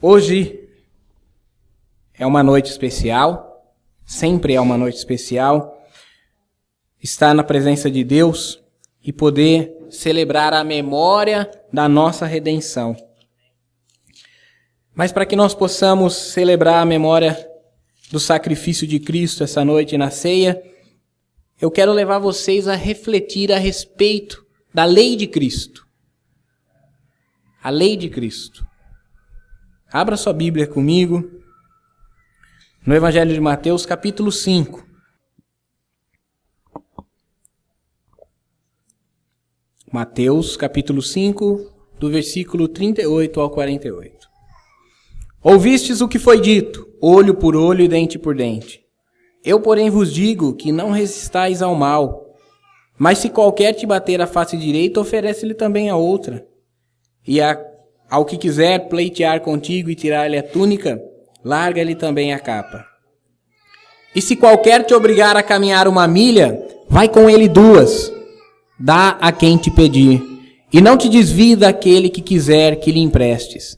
Hoje é uma noite especial, sempre é uma noite especial, estar na presença de Deus e poder celebrar a memória da nossa redenção. Mas para que nós possamos celebrar a memória do sacrifício de Cristo essa noite na ceia, eu quero levar vocês a refletir a respeito da lei de Cristo. A lei de Cristo. Abra sua Bíblia comigo no Evangelho de Mateus, capítulo 5. Mateus, capítulo 5, do versículo 38 ao 48. Ouvistes o que foi dito, olho por olho e dente por dente. Eu, porém, vos digo que não resistais ao mal. Mas se qualquer te bater a face direita, oferece-lhe também a outra. E ao que quiser pleitear contigo e tirar-lhe a túnica, larga-lhe também a capa. E se qualquer te obrigar a caminhar 1 milha, vai com ele 2. Dá a quem te pedir. E não te desvie daquele que quiser que lhe emprestes.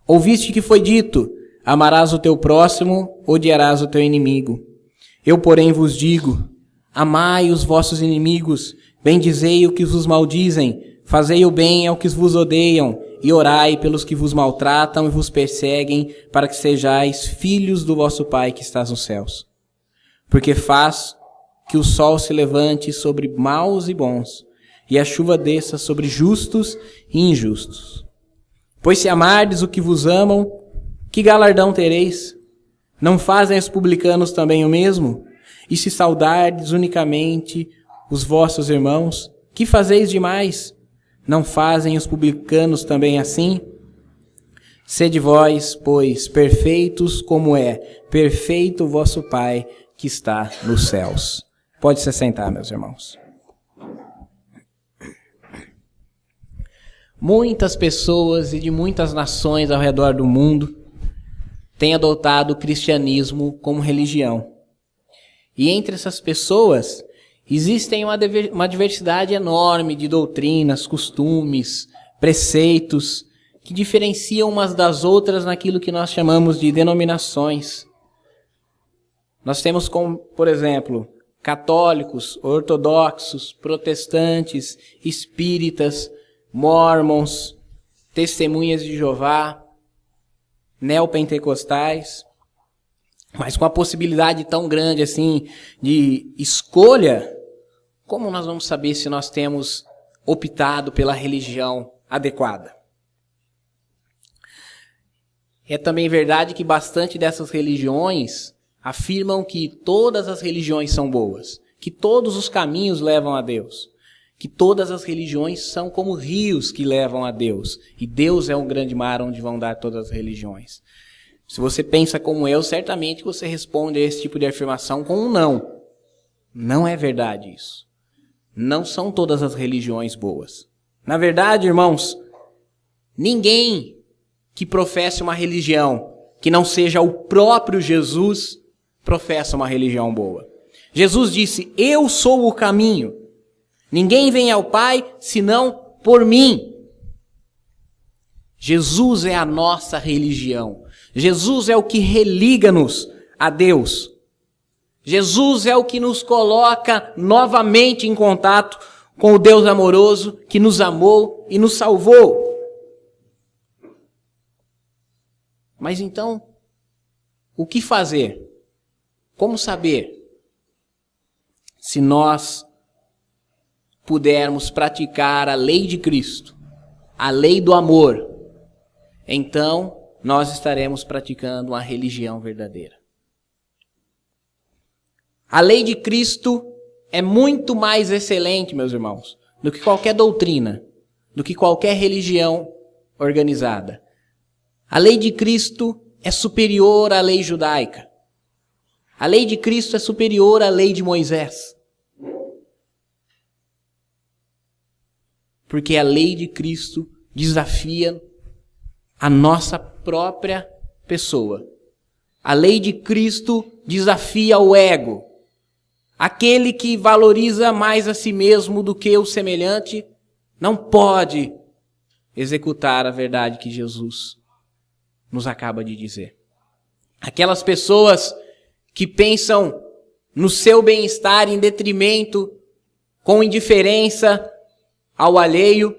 Ouviste que foi dito, amarás o teu próximo, odiarás o teu inimigo. Eu, porém, vos digo, amai os vossos inimigos, bendizei o que vos maldizem, fazei o bem ao que vos odeiam, e orai pelos que vos maltratam e vos perseguem, para que sejais filhos do vosso Pai que estás nos céus. Porque faz que o sol se levante sobre maus e bons, e a chuva desça sobre justos e injustos. Pois se amardes o que vos amam, que galardão tereis? Não fazem os publicanos também o mesmo? E se saudardes unicamente os vossos irmãos, que fazeis demais? Não fazem os publicanos também assim? Sede vós, pois, perfeitos como é perfeito o vosso Pai que está nos céus. Pode se sentar, meus irmãos. Muitas pessoas e de muitas nações ao redor do mundo têm adotado o cristianismo como religião. E entre essas pessoas existem uma diversidade enorme de doutrinas, costumes, preceitos, que diferenciam umas das outras naquilo que nós chamamos de denominações. Nós temos como, por exemplo, católicos, ortodoxos, protestantes, espíritas, mórmons, testemunhas de Jeová, neopentecostais, mas com a possibilidade tão grande assim de escolha, como nós vamos saber se nós temos optado pela religião adequada? É também verdade que bastante dessas religiões afirmam que todas as religiões são boas, que todos os caminhos levam a Deus, que todas as religiões são como rios que levam a Deus, e Deus é um grande mar onde vão dar todas as religiões. Se você pensa como eu, certamente você responde a esse tipo de afirmação com um não. Não é verdade isso. Não são todas as religiões boas. Na verdade, irmãos, ninguém que professe uma religião que não seja o próprio Jesus professa uma religião boa. Jesus disse, eu sou o caminho. Ninguém vem ao Pai senão por mim. Jesus é a nossa religião. Jesus é o que religa-nos a Deus. Jesus é o que nos coloca novamente em contato com o Deus amoroso que nos amou e nos salvou. Mas então, o que fazer? Como saber se nós pudermos praticar a lei de Cristo, a lei do amor? Então, nós estaremos praticando uma religião verdadeira. A lei de Cristo é muito mais excelente, meus irmãos, do que qualquer doutrina, do que qualquer religião organizada. A lei de Cristo é superior à lei judaica. A lei de Cristo é superior à lei de Moisés. Porque a lei de Cristo desafia a nossa própria pessoa. A lei de Cristo desafia o ego. Aquele que valoriza mais a si mesmo do que o semelhante não pode executar a verdade que Jesus nos acaba de dizer. Aquelas pessoas que pensam no seu bem-estar em detrimento, com indiferença ao alheio,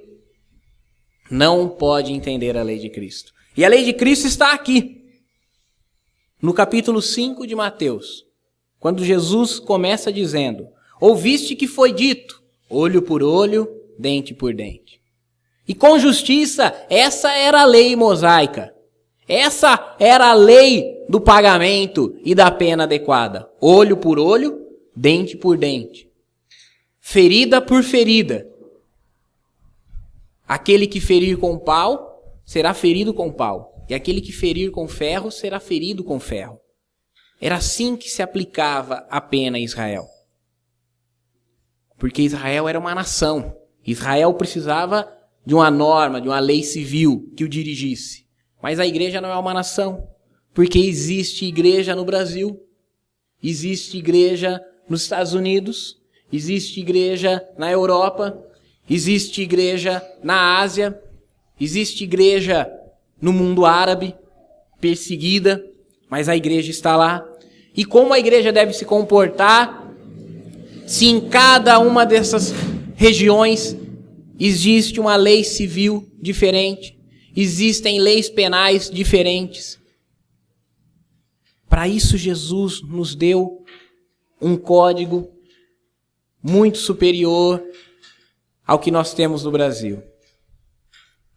não pode entender a lei de Cristo. E a lei de Cristo está aqui, no capítulo 5 de Mateus, quando Jesus começa dizendo: ouviste que foi dito, olho por olho, dente por dente. E com justiça, essa era a lei mosaica. Essa era a lei do pagamento e da pena adequada. Olho por olho, dente por dente. Ferida por ferida. Aquele que ferir com pau, será ferido com pau. E aquele que ferir com ferro, será ferido com ferro. Era assim que se aplicava a pena em Israel. Porque Israel era uma nação. Israel precisava de uma norma, de uma lei civil que o dirigisse. Mas a igreja não é uma nação. Porque existe igreja no Brasil. Existe igreja nos Estados Unidos. Existe igreja na Europa. Existe igreja na Ásia. Existe igreja no mundo árabe, perseguida. Mas a igreja está lá. E como a igreja deve se comportar se em cada uma dessas regiões existe uma lei civil diferente, existem leis penais diferentes? Para isso Jesus nos deu um código muito superior ao que nós temos no Brasil.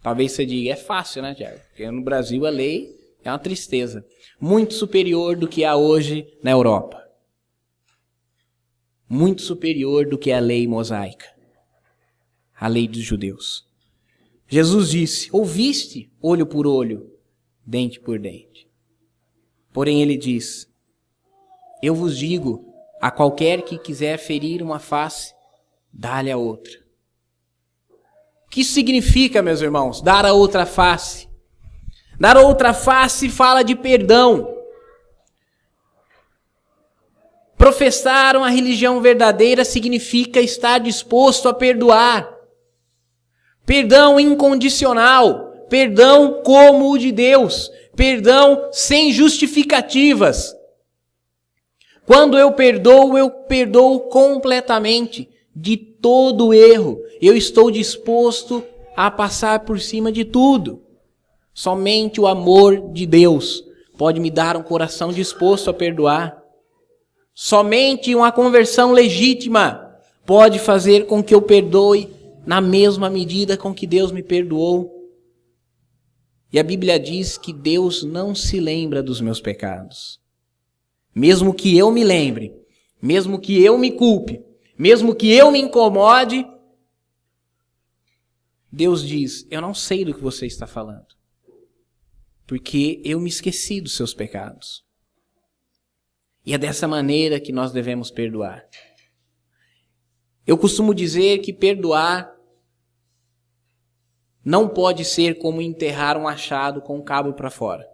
Talvez você diga, é fácil, né, Tiago? Porque no Brasil a lei é uma tristeza. Muito superior do que há hoje na Europa. Muito superior do que a lei mosaica. A lei dos judeus. Jesus disse, ouviste olho por olho, dente por dente. Porém ele diz, eu vos digo, a qualquer que quiser ferir uma face, dá-lhe a outra. O que isso significa, meus irmãos? Dar a outra face. Dar a outra face fala de perdão. Professar uma religião verdadeira significa estar disposto a perdoar. Perdão incondicional. Perdão como o de Deus. Perdão sem justificativas. Quando eu perdoo completamente de todo erro. Eu estou disposto a passar por cima de tudo. Somente o amor de Deus pode me dar um coração disposto a perdoar. Somente uma conversão legítima pode fazer com que eu perdoe na mesma medida com que Deus me perdoou. E a Bíblia diz que Deus não se lembra dos meus pecados. Mesmo que eu me lembre, mesmo que eu me culpe, mesmo que eu me incomode, Deus diz, eu não sei do que você está falando. Porque eu me esqueci dos seus pecados. E é dessa maneira que nós devemos perdoar. Eu costumo dizer que perdoar não pode ser como enterrar um achado com o cabo para fora.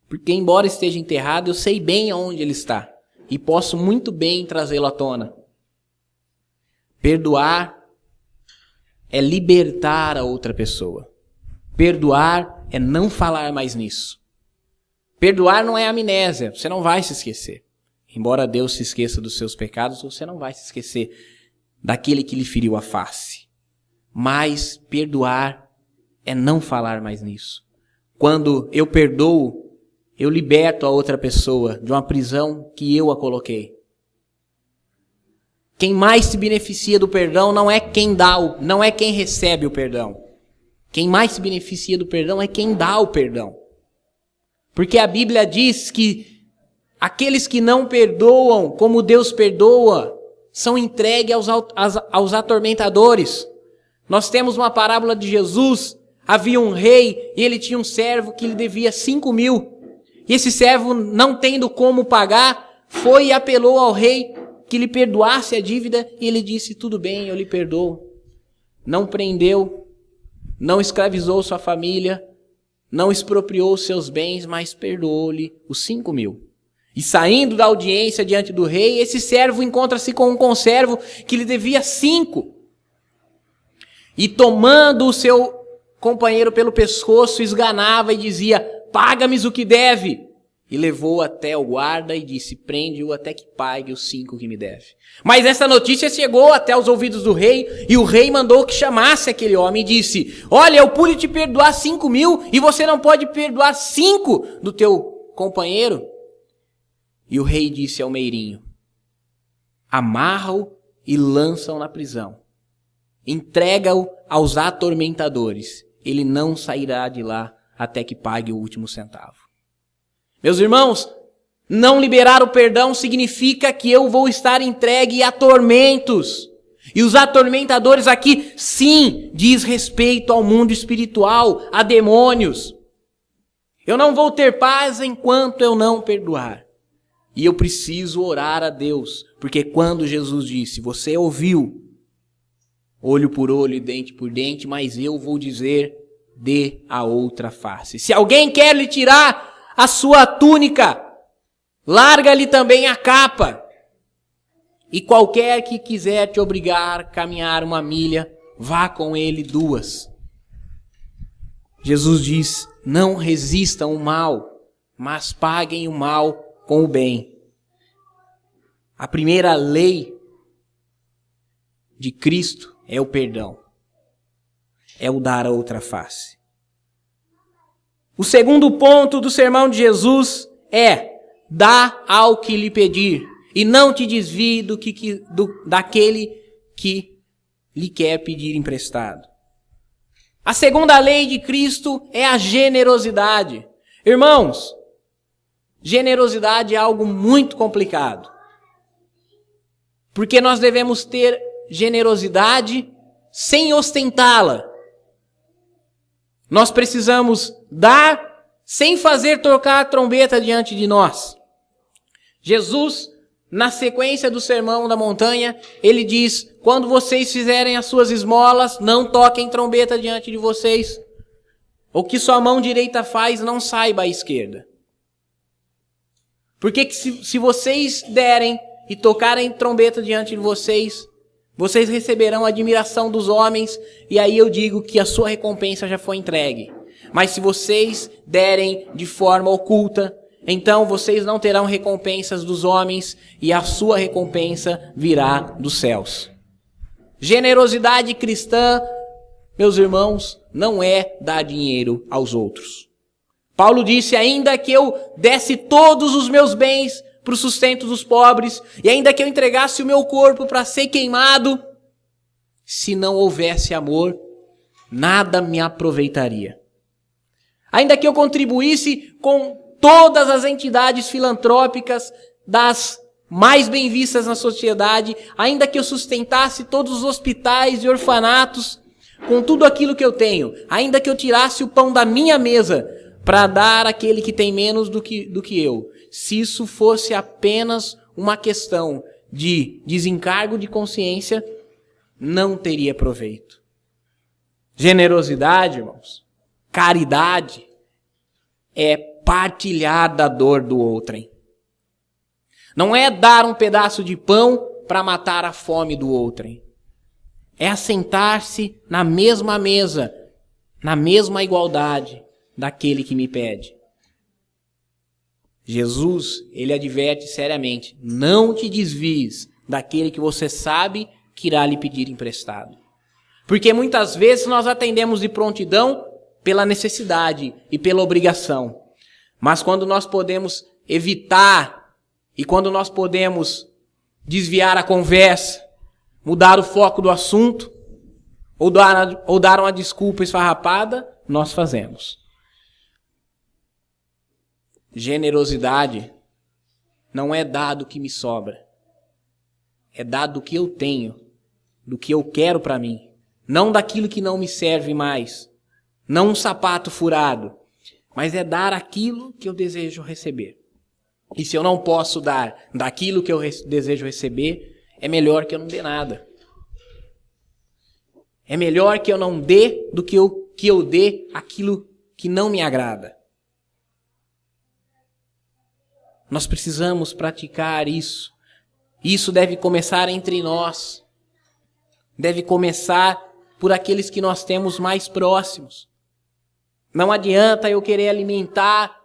Porque embora esteja enterrado, eu sei bem aonde ele está. E posso muito bem trazê-lo à tona. Perdoar é libertar a outra pessoa. Perdoar é não falar mais nisso. Perdoar não é amnésia, você não vai se esquecer. Embora Deus se esqueça dos seus pecados, você não vai se esquecer daquele que lhe feriu a face. Mas perdoar é não falar mais nisso. Quando eu perdoo, eu liberto a outra pessoa de uma prisão que eu a coloquei. Quem mais se beneficia do perdão não é quem dá, não é quem recebe o perdão. Quem mais se beneficia do perdão é quem dá o perdão. Porque a Bíblia diz que aqueles que não perdoam como Deus perdoa, são entregues aos atormentadores. Nós temos uma parábola de Jesus, havia um rei e ele tinha um servo que lhe devia 5.000. E esse servo, não tendo como pagar, foi e apelou ao rei que lhe perdoasse a dívida, e ele disse, tudo bem, eu lhe perdoo. Não prendeu, não escravizou sua família, não expropriou seus bens, mas perdoou-lhe os 5.000. E saindo da audiência diante do rei, esse servo encontra-se com um conservo que lhe devia 5. E tomando companheiro pelo pescoço, esganava e dizia: paga-me o que deve. E levou até o guarda e disse: prende-o até que pague os 5 que me deve. Mas essa notícia chegou até os ouvidos do rei, e o rei mandou que chamasse aquele homem e disse: olha, eu pude te perdoar 5.000 e você não pode perdoar 5 do teu companheiro? E o rei disse ao meirinho: amarra-o e lança-o na prisão. Entrega-o aos atormentadores. Ele não sairá de lá até que pague o último centavo. Meus irmãos, não liberar o perdão significa que eu vou estar entregue a tormentos. E os atormentadores aqui, sim, diz respeito ao mundo espiritual, a demônios. Eu não vou ter paz enquanto eu não perdoar. E eu preciso orar a Deus, porque quando Jesus disse: você ouviu, olho por olho e dente por dente, mas eu vou dizer: dê a outra face. Se alguém quer lhe tirar a sua túnica, larga-lhe também a capa. E qualquer que quiser te obrigar a caminhar 1 milha, vá com ele 2. Jesus diz: não resistam o mal, mas paguem o mal com o bem. A primeira lei de Cristo é o perdão. É o dar a outra face. O segundo ponto do sermão de Jesus é: dá ao que lhe pedir e não te desvie daquele que lhe quer pedir emprestado. A segunda lei de Cristo é a generosidade. Irmãos, generosidade é algo muito complicado. Porque nós devemos ter generosidade sem ostentá-la. Nós precisamos dar sem fazer tocar a trombeta diante de nós. Jesus, na sequência do Sermão da Montanha, ele diz: quando vocês fizerem as suas esmolas, não toquem trombeta diante de vocês. O que sua mão direita faz, não saiba a esquerda. Porque se vocês derem e tocarem trombeta diante de vocês, vocês receberão a admiração dos homens, e aí eu digo que a sua recompensa já foi entregue. Mas se vocês derem de forma oculta, então vocês não terão recompensas dos homens, e a sua recompensa virá dos céus. Generosidade cristã, meus irmãos, não é dar dinheiro aos outros. Paulo disse: ainda que eu desse todos os meus bens para o sustento dos pobres, e ainda que eu entregasse o meu corpo para ser queimado, se não houvesse amor, nada me aproveitaria. Ainda que eu contribuísse com todas as entidades filantrópicas das mais bem vistas na sociedade, ainda que eu sustentasse todos os hospitais e orfanatos com tudo aquilo que eu tenho, ainda que eu tirasse o pão da minha mesa para dar àquele que tem menos do que eu, se isso fosse apenas uma questão de desencargo de consciência, não teria proveito. Generosidade, irmãos, caridade, é partilhar da dor do outrem. Não é dar um pedaço de pão para matar a fome do outrem. É assentar-se na mesma mesa, na mesma igualdade daquele que me pede. Jesus, ele adverte seriamente: não te desvies daquele que você sabe que irá lhe pedir emprestado. Porque muitas vezes nós atendemos de prontidão pela necessidade e pela obrigação. Mas quando nós podemos evitar e quando nós podemos desviar a conversa, mudar o foco do assunto ou dar uma desculpa esfarrapada, nós fazemos. Generosidade não é dar do que me sobra. É dar do que eu tenho, do que eu quero para mim. Não daquilo que não me serve mais. Não um sapato furado. Mas é dar aquilo que eu desejo receber. E se eu não posso dar daquilo que eu desejo receber, é melhor que eu não dê nada. É melhor que eu não dê do que eu dê aquilo que não me agrada. Nós precisamos praticar isso. Isso deve começar entre nós. Deve começar por aqueles que nós temos mais próximos. Não adianta eu querer alimentar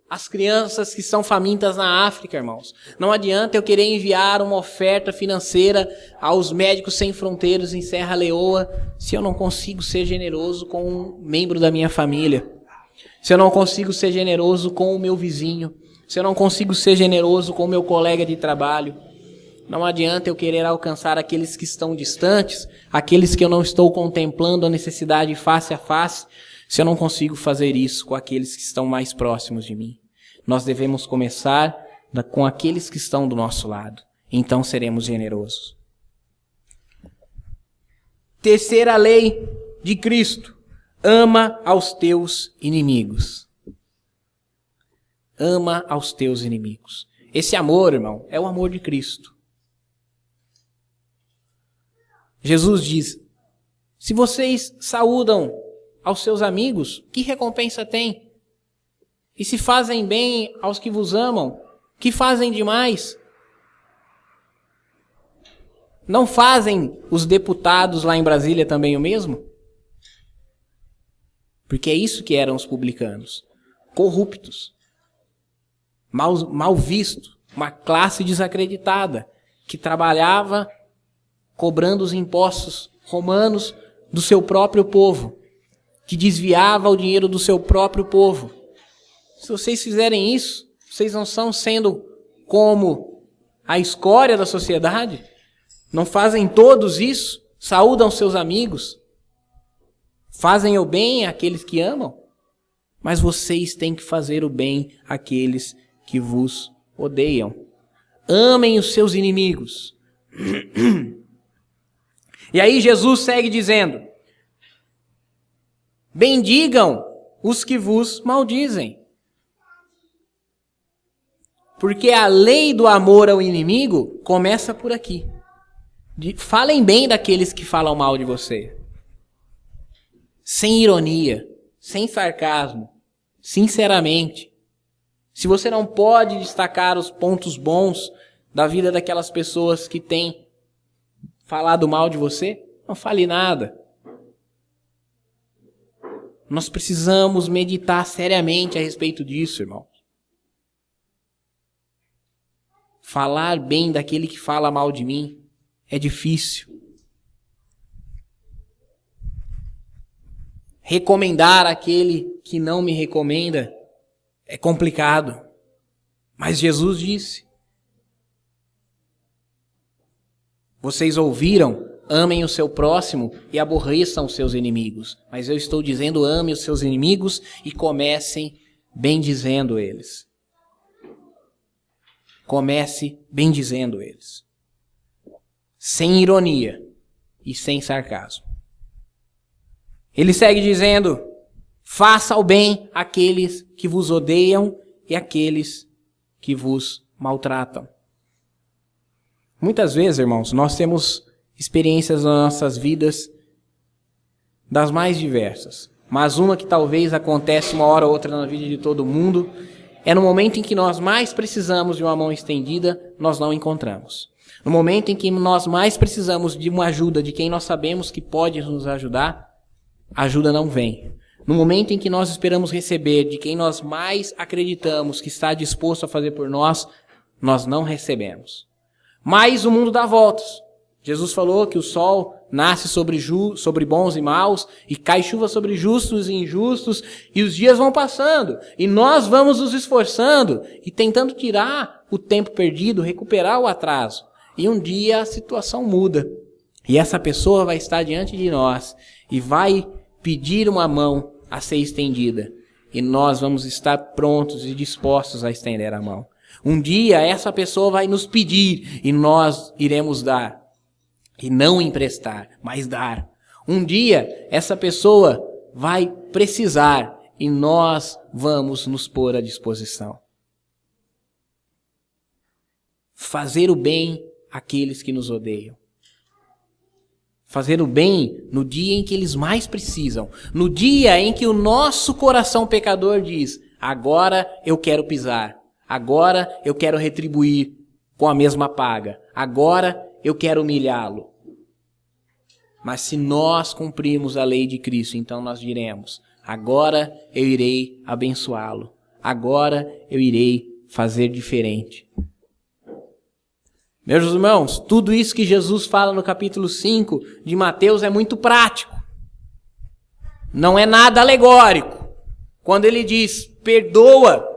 as crianças que são famintas na África, irmãos. Não adianta eu querer enviar uma oferta financeira aos Médicos Sem Fronteiras em Serra Leoa se eu não consigo ser generoso com um membro da minha família. Se eu não consigo ser generoso com o meu vizinho. Se eu não consigo ser generoso com o meu colega de trabalho. Não adianta eu querer alcançar aqueles que estão distantes, aqueles que eu não estou contemplando a necessidade face a face, se eu não consigo fazer isso com aqueles que estão mais próximos de mim. Nós devemos começar com aqueles que estão do nosso lado. Então seremos generosos. Terceira lei de Cristo. Ama aos teus inimigos. Ama aos teus inimigos. Esse amor, irmão, é o amor de Cristo. Jesus diz, se vocês saúdam aos seus amigos, que recompensa tem? E se fazem bem aos que vos amam, que fazem demais? Não fazem os deputados lá em Brasília também o mesmo? Porque é isso que eram os publicanos. Corruptos. Mal visto. Uma classe desacreditada. Que trabalhava cobrando os impostos romanos do seu próprio povo. Que desviava o dinheiro do seu próprio povo. Se vocês fizerem isso, vocês não estão sendo como a escória da sociedade? Não fazem todos isso? Saúdam seus amigos? Fazem o bem àqueles que amam? Mas vocês têm que fazer o bem àqueles que vos odeiam. Amem os seus inimigos. E aí Jesus segue dizendo, bendigam os que vos maldizem. Porque a lei do amor ao inimigo começa por aqui. Falem bem daqueles que falam mal de você. Sem ironia, sem sarcasmo, sinceramente. Se você não pode destacar os pontos bons da vida daquelas pessoas que têm falado mal de você, não fale nada. Nós precisamos meditar seriamente a respeito disso, irmão. Falar bem daquele que fala mal de mim é difícil. Recomendar aquele que não me recomenda é complicado. Mas Jesus disse: vocês ouviram, amem o seu próximo e aborreçam os seus inimigos. Mas eu estou dizendo, ame os seus inimigos e comecem bendizendo eles. Comece bendizendo eles. Sem ironia e sem sarcasmo. Ele segue dizendo, faça o bem àqueles que vos odeiam e àqueles que vos maltratam. Muitas vezes, irmãos, nós temos experiências nas nossas vidas das mais diversas. Mas uma que talvez acontece uma hora ou outra na vida de todo mundo é no momento em que nós mais precisamos de uma mão estendida, nós não encontramos. No momento em que nós mais precisamos de uma ajuda de quem nós sabemos que pode nos ajudar, a ajuda não vem. No momento em que nós esperamos receber de quem nós mais acreditamos que está disposto a fazer por nós, nós não recebemos. Mas o mundo dá voltas. Jesus falou que o sol nasce sobre bons e maus, e cai chuva sobre justos e injustos, e os dias vão passando, e nós vamos nos esforçando, e tentando tirar o tempo perdido, recuperar o atraso. E um dia a situação muda, e essa pessoa vai estar diante de nós, e vai pedir uma mão a ser estendida, e nós vamos estar prontos e dispostos a estender a mão. Um dia essa pessoa vai nos pedir, e nós iremos dar. E não emprestar, mas dar. Um dia, essa pessoa vai precisar e nós vamos nos pôr à disposição. Fazer o bem àqueles que nos odeiam. Fazer o bem no dia em que eles mais precisam. No dia em que o nosso coração pecador diz, agora eu quero pisar. Agora eu quero retribuir com a mesma paga. Agora eu quero humilhá-lo. Mas se nós cumprirmos a lei de Cristo, então nós diremos, agora eu irei abençoá-lo. Agora eu irei fazer diferente. Meus irmãos, tudo isso que Jesus fala no capítulo 5 de Mateus é muito prático. Não é nada alegórico. Quando ele diz, perdoa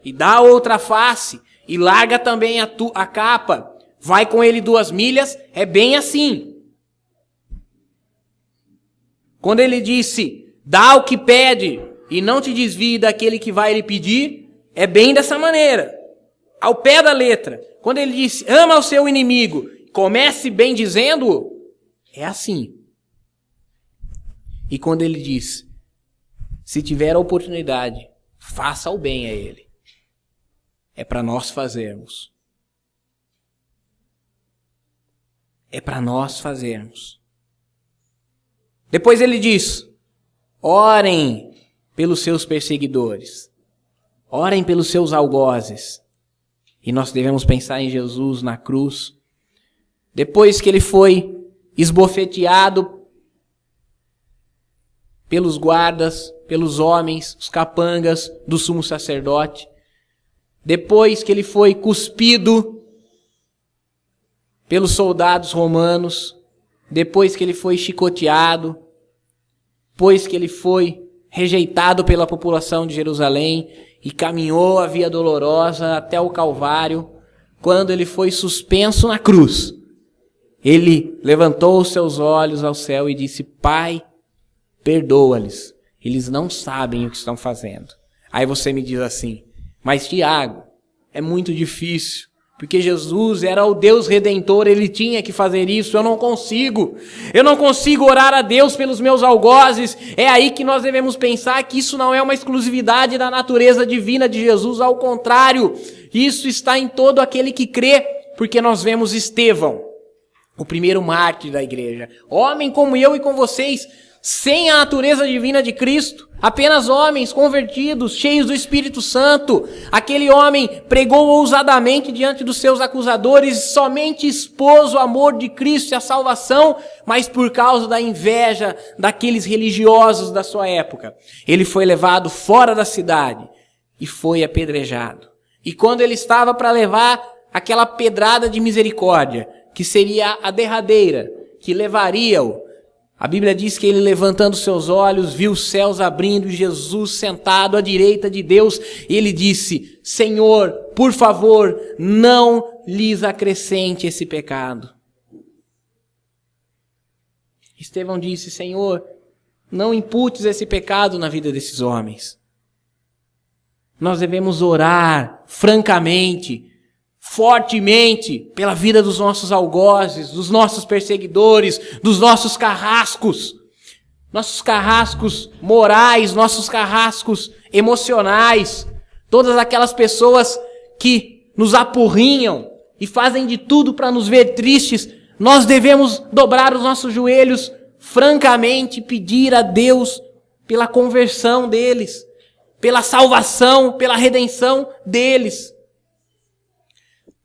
e dá outra face e larga também a capa, vai com ele 2 milhas, é bem assim. Quando ele disse, dá o que pede e não te desvie daquele que vai lhe pedir, é bem dessa maneira, ao pé da letra. Quando ele disse, ama o seu inimigo, comece bem dizendo, é assim. E quando ele diz, se tiver a oportunidade, faça o bem a ele. É para nós fazermos. É para nós fazermos. Depois ele diz, orem pelos seus perseguidores. Orem pelos seus algozes. E nós devemos pensar em Jesus na cruz. Depois que ele foi esbofeteado pelos guardas, pelos homens, os capangas do sumo sacerdote. Depois que ele foi cuspido pelos soldados romanos. Depois que ele foi chicoteado. Depois que ele foi rejeitado pela população de Jerusalém e caminhou a via dolorosa até o Calvário, quando ele foi suspenso na cruz, ele levantou os seus olhos ao céu e disse, Pai, perdoa-lhes, eles não sabem o que estão fazendo. Aí você me diz assim, mas Tiago, é muito difícil, porque Jesus era o Deus Redentor, ele tinha que fazer isso, eu não consigo orar a Deus pelos meus algozes. É aí que nós devemos pensar que isso não é uma exclusividade da natureza divina de Jesus, ao contrário, isso está em todo aquele que crê, porque nós vemos Estevão, o primeiro mártir da igreja, homem como eu e com vocês, sem a natureza divina de Cristo, apenas homens convertidos, cheios do Espírito Santo. Aquele homem pregou ousadamente diante dos seus acusadores, somente expôs o amor de Cristo e a salvação, mas por causa da inveja daqueles religiosos da sua época, ele foi levado fora da cidade e foi apedrejado. E quando ele estava para levar aquela pedrada de misericórdia, que seria a derradeira, que levaria-o, a Bíblia diz que ele, levantando seus olhos, viu os céus abrindo e Jesus sentado à direita de Deus. E ele disse, Senhor, por favor, não lhes acrescente esse pecado. Estevão disse, Senhor, não imputes esse pecado na vida desses homens. Nós devemos orar francamente, fortemente pela vida dos nossos algozes, dos nossos perseguidores, dos nossos carrascos morais, nossos carrascos emocionais, todas aquelas pessoas que nos apurrinham e fazem de tudo para nos ver tristes. Nós devemos dobrar os nossos joelhos francamente, pedir a Deus pela conversão deles, pela salvação, pela redenção deles.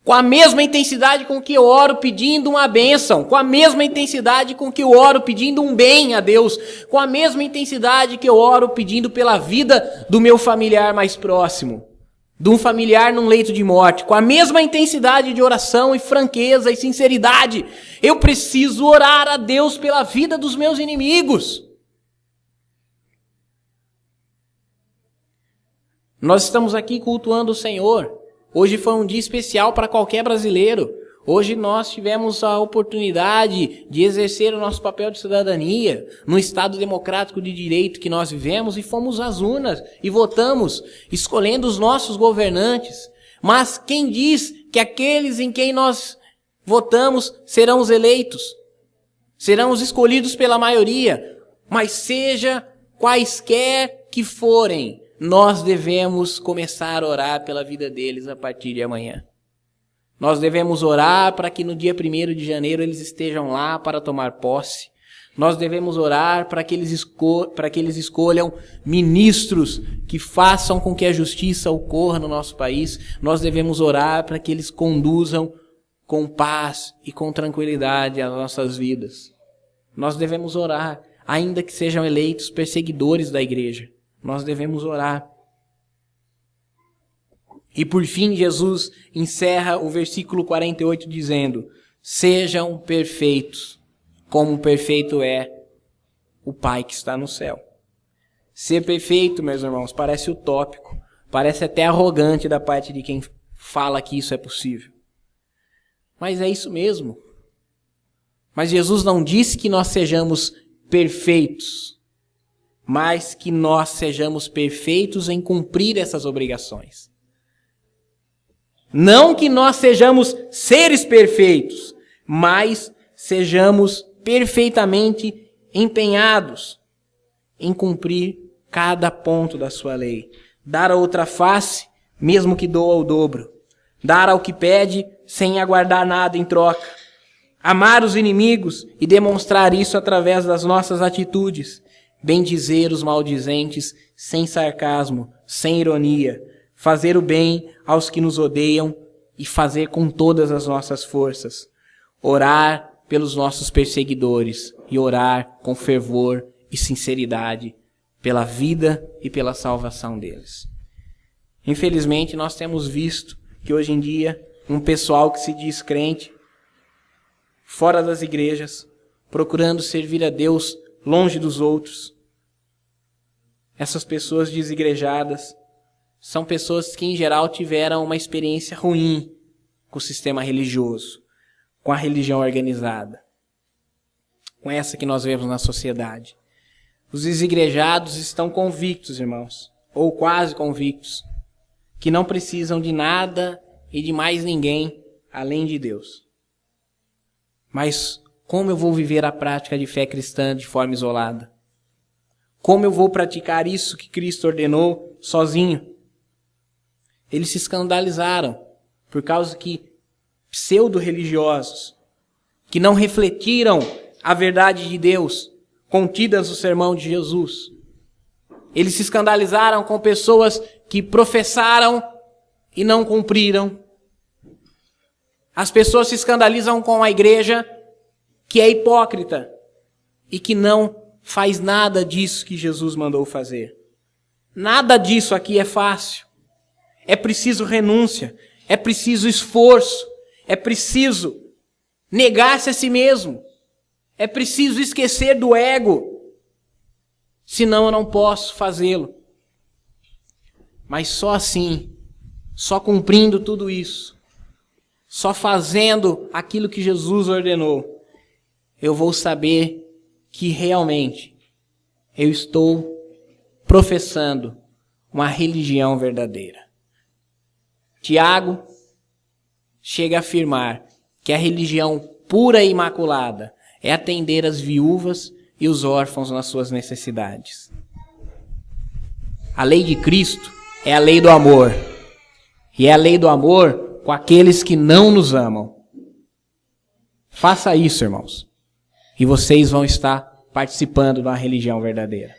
Com a mesma intensidade com que eu oro pedindo uma bênção, com a mesma intensidade com que eu oro pedindo um bem a Deus, com a mesma intensidade que eu oro pedindo pela vida do meu familiar mais próximo, de um familiar num leito de morte, com a mesma intensidade de oração e franqueza e sinceridade, eu preciso orar a Deus pela vida dos meus inimigos. Nós estamos aqui cultuando o Senhor. Hoje foi um dia especial para qualquer brasileiro. Hoje nós tivemos a oportunidade de exercer o nosso papel de cidadania no Estado democrático de direito que nós vivemos e fomos às urnas e votamos, escolhendo os nossos governantes. Mas quem diz que aqueles em quem nós votamos serão os eleitos? Serão os escolhidos pela maioria? Mas seja quaisquer que forem, nós devemos começar a orar pela vida deles a partir de amanhã. Nós devemos orar para que no dia 1º de janeiro eles estejam lá para tomar posse. Nós devemos orar para que eles escolham ministros que façam com que a justiça ocorra no nosso país. Nós devemos orar para que eles conduzam com paz e com tranquilidade as nossas vidas. Nós devemos orar, ainda que sejam eleitos perseguidores da igreja. nós devemos orar. E por fim, Jesus encerra o versículo 48 dizendo: sejam perfeitos, como perfeito é o Pai que está no céu. Ser perfeito, meus irmãos, parece utópico, parece até arrogante da parte de quem fala que isso é possível. Mas é isso mesmo. Mas Jesus não disse que nós sejamos perfeitos, mas que nós sejamos perfeitos em cumprir essas obrigações. Não que nós sejamos seres perfeitos, mas sejamos perfeitamente empenhados em cumprir cada ponto da sua lei. Dar a outra face, mesmo que doa o dobro. Dar ao que pede, sem aguardar nada em troca. Amar os inimigos e demonstrar isso através das nossas atitudes. Bendizer os maldizentes, sem sarcasmo, sem ironia. Fazer o bem aos que nos odeiam e fazer com todas as nossas forças. Orar pelos nossos perseguidores e orar com fervor e sinceridade pela vida e pela salvação deles. Infelizmente, nós temos visto que hoje em dia um pessoal que se diz crente, fora das igrejas, procurando servir a Deus longe dos outros. Essas pessoas desigrejadas são pessoas que, em geral, tiveram uma experiência ruim com o sistema religioso, com a religião organizada, com essa que nós vemos na sociedade. Os desigrejados estão convictos, irmãos, ou quase convictos, que não precisam de nada e de mais ninguém além de Deus. Mas como eu vou viver a prática de fé cristã de forma isolada? Como eu vou praticar isso que Cristo ordenou sozinho? Eles se escandalizaram por causa que pseudo-religiosos, que não refletiram a verdade de Deus contidas no sermão de Jesus. Eles se escandalizaram com pessoas que professaram e não cumpriram. As pessoas se escandalizam com a igreja que é hipócrita e que não faz nada disso que Jesus mandou fazer. Nada disso aqui é fácil. É preciso renúncia, é preciso esforço, é preciso negar-se a si mesmo, é preciso esquecer do ego, senão eu não posso fazê-lo. Mas só assim, só cumprindo tudo isso, só fazendo aquilo que Jesus ordenou, eu vou saber que realmente eu estou professando uma religião verdadeira. Tiago chega a afirmar que a religião pura e imaculada é atender as viúvas e os órfãos nas suas necessidades. A lei de Cristo é a lei do amor. E é a lei do amor com aqueles que não nos amam. Faça isso, irmãos. E vocês vão estar participando de uma religião verdadeira.